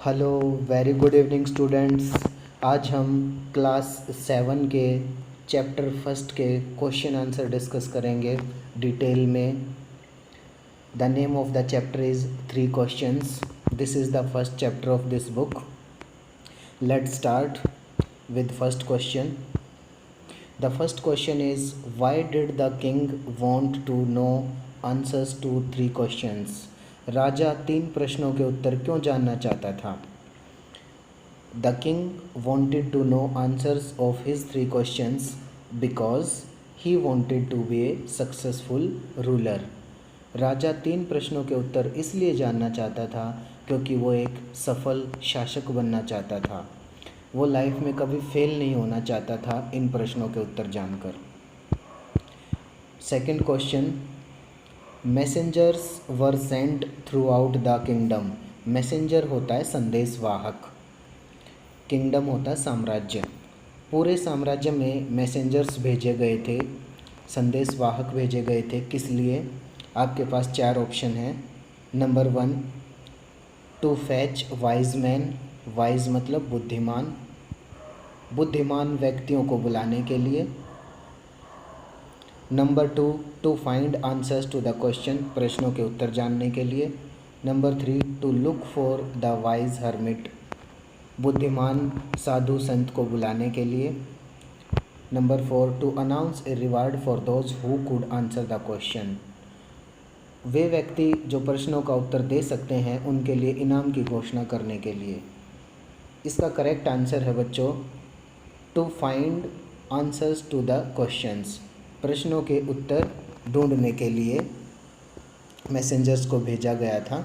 Hello, very good evening students. आज हम class 7 के चैप्टर फर्स्ट के क्वेश्चन आंसर डिस्कस करेंगे डिटेल में। The name of the chapter is three questions. This is the first chapter of this book. Let's start with first question. The first question is, why did the king want to know answers to three questions? राजा तीन प्रश्नों के उत्तर क्यों जानना चाहता था? The king wanted to know answers of his three questions because he wanted to be a successful ruler. राजा तीन प्रश्नों के उत्तर इसलिए जानना चाहता था क्योंकि वो एक सफल शासक बनना चाहता था। वो लाइफ में कभी फेल नहीं होना चाहता था इन प्रश्नों के उत्तर जानकर। Second question, messengers were sent through out the kingdom. Messenger होता है संदेशवाहक, किंगडम होता है साम्राज्य। पूरे साम्राज्य में मैसेंजर्स भेजे गए थे, संदेशवाहक भेजे गए थे। किस लिए? आपके पास चार ऑप्शन हैं। Number 1, to fetch wise man. Wise मतलब बुद्धिमान, बुद्धिमान व्यक्तियों को बुलाने के लिए। Number 2, to find answers to the question, प्रश्नों के उत्तर जानने के लिए। Number 3, to look for the wise hermit, बुद्धिमान साधु संत को बुलाने के लिए। Number 4, to announce a reward for those who could answer the question, वे व्यक्ति जो प्रश्नों का उत्तर दे सकते हैं उनके लिए इनाम की घोषणा करने के लिए। इसका करेक्ट आंसर है बच्चों to find answers to the questions, प्रश्नों के उत्तर ढूंढने के लिए मैसेंजर्स को भेजा गया था,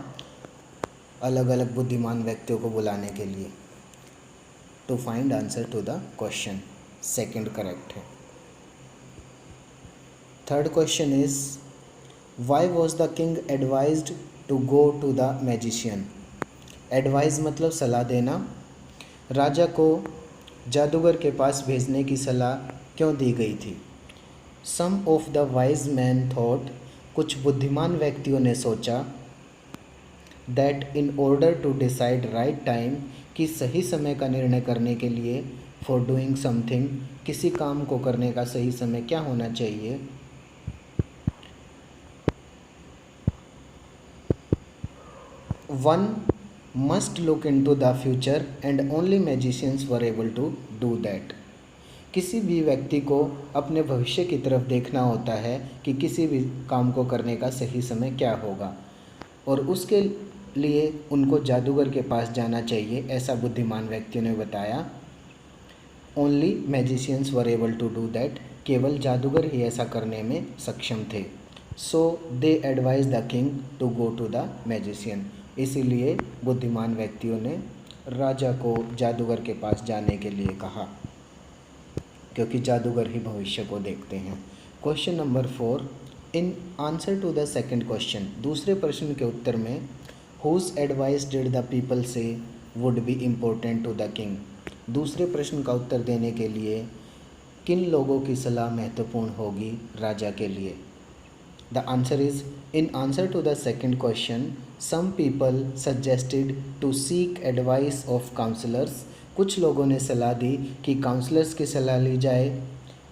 अलग अलग बुद्धिमान व्यक्तियों को बुलाने के लिए। To find answer to the question, second correct है। Third question is, why was the king advised to go to the magician. Advise मतलब सलाह देना। राजा को जादूगर के पास भेजने की सलाह क्यों दी गई थी? Some of the wise man thought, कुछ बुद्धिमान व्यक्तियों ने सोचा, that in order to decide right time, कि सही समय का निर्णय करने के लिए, फॉर डूइंग समथिंग, किसी काम को करने का सही समय क्या होना चाहिए? One must look into the future and only magicians were able to do that. किसी भी व्यक्ति को अपने भविष्य की तरफ देखना होता है कि किसी भी काम को करने का सही समय क्या होगा, और उसके लिए उनको जादूगर के पास जाना चाहिए, ऐसा बुद्धिमान व्यक्तियों ने बताया। Only magicians were able to do that, केवल जादूगर ही ऐसा करने में सक्षम थे। So they advise the king to go to the magician, इसीलिए बुद्धिमान व्यक्तियों ने राजा को जादूगर के पास जाने के लिए कहा, क्योंकि जादूगर ही भविष्य को देखते हैं। Question number 4, in answer to the second question, दूसरे प्रश्न के उत्तर में, whose advice did the people say would be important to the king. दूसरे प्रश्न का उत्तर देने के लिए किन लोगों की सलाह महत्वपूर्ण होगी राजा के लिए? The answer is, in answer to the second question, some people suggested to seek advice of counsellors, कुछ लोगों ने सलाह दी कि काउंसलर्स की सलाह ली जाए,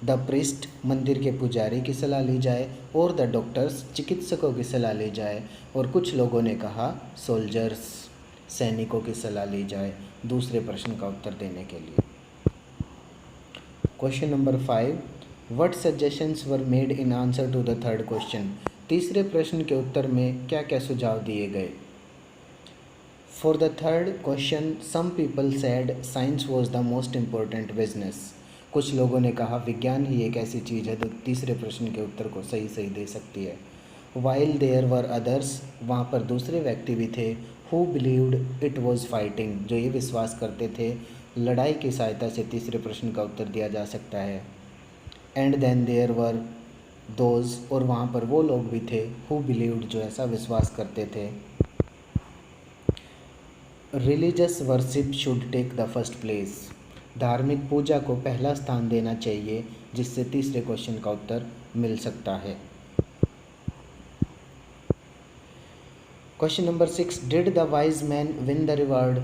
द प्रिस्ट, मंदिर के पुजारी की सलाह ली जाए, और द डॉक्टर्स, चिकित्सकों की सलाह ली जाए, और कुछ लोगों ने कहा सोल्जर्स, सैनिकों की सलाह ली जाए दूसरे प्रश्न का उत्तर देने के लिए। Question number 5, what suggestions were made in answer to the third question, तीसरे प्रश्न के उत्तर में क्या क्या सुझाव दिए गए? For the third question, some people said science was the most important business, कुछ लोगों ने कहा विज्ञान ही एक ऐसी चीज़ है जो तीसरे प्रश्न के उत्तर को सही सही दे सकती है। वाइल देयर वर अदर्स, वहाँ पर दूसरे व्यक्ति भी थे, who believed it was fighting, जो ये विश्वास करते थे लड़ाई की सहायता से तीसरे प्रश्न का उत्तर दिया जा सकता है। And then there were those, और वहाँ पर वो लोग भी थे, हु बिलीव्ड, जो ऐसा विश्वास करते थे, religious worship should take the first place, धार्मिक पूजा को पहला स्थान देना चाहिए, जिससे तीसरे क्वेश्चन का उत्तर मिल सकता है। Question number 6, did the wise man win the reward,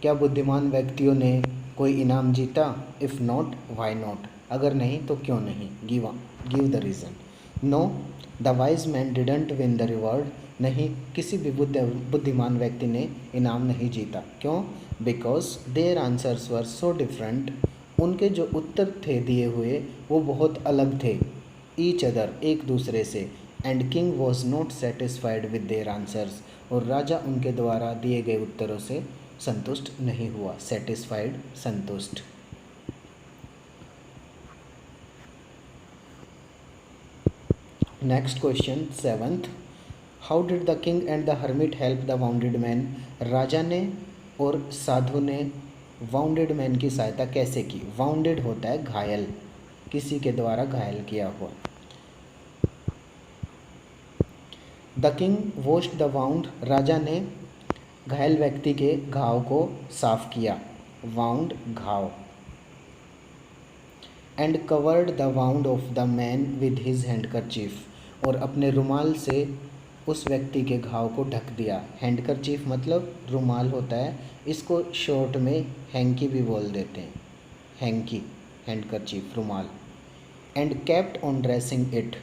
क्या बुद्धिमान व्यक्तियों ने कोई इनाम जीता? इफ़ नॉट वाई नॉट, अगर नहीं तो क्यों नहीं? Give the reason. Know the wise man didn't win the reward, नहीं किसी भी बुद्धिमान व्यक्ति ने इनाम नहीं जीता। क्यों? Because their answers were so different, उनके जो उत्तर थे दिए हुए वो बहुत अलग थे, ईच अदर एक दूसरे से, and king was not satisfied with their answers, और राजा उनके द्वारा दिए गए उत्तरों से संतुष्ट नहीं हुआ। सेटिस्फाइड, संतुष्ट। Next question 7th, how did the king and the hermit help the wounded man? राजा ने और साधु ने वाउंडेड मैन की सहायता कैसे की? वाउंडेड होता है घायल, किसी के द्वारा घायल किया हुआ। The king washed the wound, राजा ने घायल व्यक्ति के घाव को साफ किया, वाउंड घाव। And covered the wound of the man with his handkerchief, और अपने रुमाल से उस व्यक्ति के घाव को ढक दिया। हैंडकरचीफ मतलब रुमाल होता है, इसको शॉर्ट में हैंकी भी बोल देते हैं, हैंकी, हैंडकरचीफ, रुमाल। And kept on dressing it,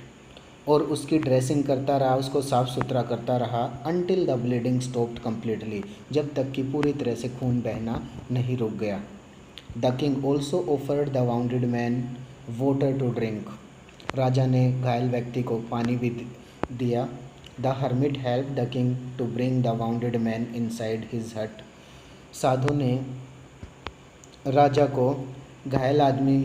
और उसकी ड्रेसिंग करता रहा, उसको साफ़ सुथरा करता रहा, until the bleeding stopped completely, जब तक कि पूरी तरह से खून बहना नहीं रुक गया। The king also offered the wounded man water to drink, राजा ने घायल व्यक्ति को पानी भी दिया। The hermit help the king to bring the wounded man inside his hut, साधु ने राजा को घायल आदमी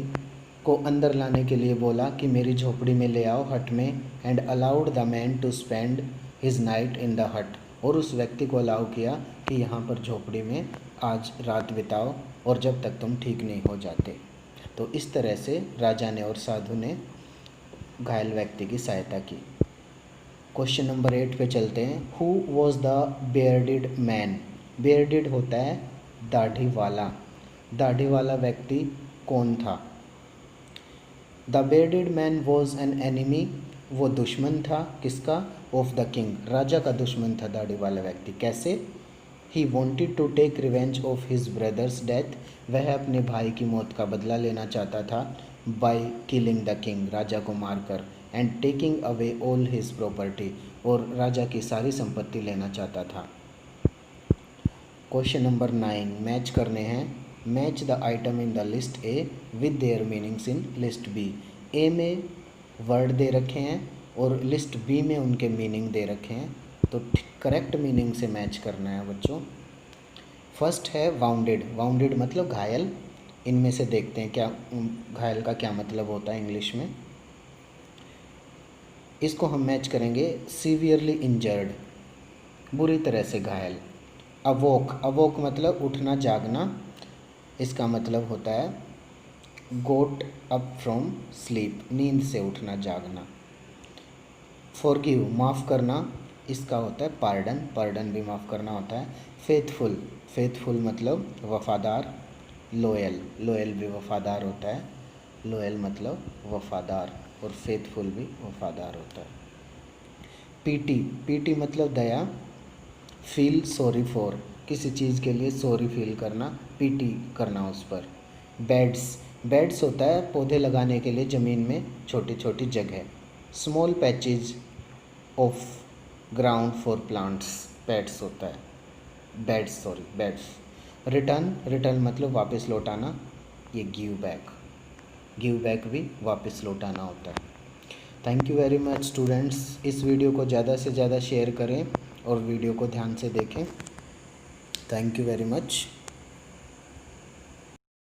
को अंदर लाने के लिए बोला कि मेरी झोपड़ी में ले आओ, हट में। And allowed the man to spend his night in the hut, और उस व्यक्ति को अलाउ किया कि यहाँ पर झोपड़ी में आज रात बिताओ और जब तक तुम ठीक नहीं हो जाते। तो इस तरह से राजा ने और साधु ने घायल व्यक्ति की सहायता की। क्वेश्चन नंबर 8 पे चलते हैं। Who was the bearded man? Bearded होता है दाढ़ी वाला, दाढ़ी वाला व्यक्ति कौन था? The bearded man was an enemy, वो दुश्मन था किसका? ऑफ द किंग, राजा का दुश्मन था दाढ़ी वाला व्यक्ति। कैसे? He wanted to take revenge of his brother's death, वह अपने भाई की मौत का बदला लेना चाहता था। बाय किलिंग द किंग, राजा को मारकर। And taking away all his property, और राजा की सारी संपत्ति लेना चाहता था। क्वेश्चन नंबर 9 मैच करने हैं। Match the item in the list A with their meanings in list B. A में वर्ड दे रखे हैं और लिस्ट बी में उनके मीनिंग दे रखे हैं, तो करेक्ट मीनिंग से मैच करना है बच्चों। फर्स्ट है वाउंडेड, वाउंडेड मतलब घायल। इनमें से देखते हैं क्या घायल का क्या मतलब होता है इंग्लिश में। इसको हम मैच करेंगे सीवियरली इंजर्ड, बुरी तरह से घायल। अवोक, अवोक मतलब उठना जागना, इसका मतलब होता है गोट अप फ्रॉम स्लीप, नींद से उठना जागना। फॉरगिव माफ़ करना, इसका होता है पार्डन, पार्डन भी माफ़ करना होता है। फेथफुल, फेथफुल मतलब वफ़ादार। लोयल, लोयल भी वफ़ादार होता है, लोयल मतलब वफ़ादार, और फेथफुल भी वफ़ादार होता है। पीटी, पीटी मतलब दया। फील सॉरी फॉर, किसी चीज़ के लिए सॉरी फील करना, पीटी करना उस पर। बेड्स, बेड्स होता है पौधे लगाने के लिए ज़मीन में छोटी छोटी जगह। Small patches of ground for plants, pets होता है, beds, sorry beds. Return, return मतलब वापस लौटाना, ये गिव बैक, गिव बैक भी वापस लौटाना होता है। Thank you very much students. इस वीडियो को ज़्यादा से ज़्यादा शेयर करें और वीडियो को ध्यान से देखें। Thank you very much.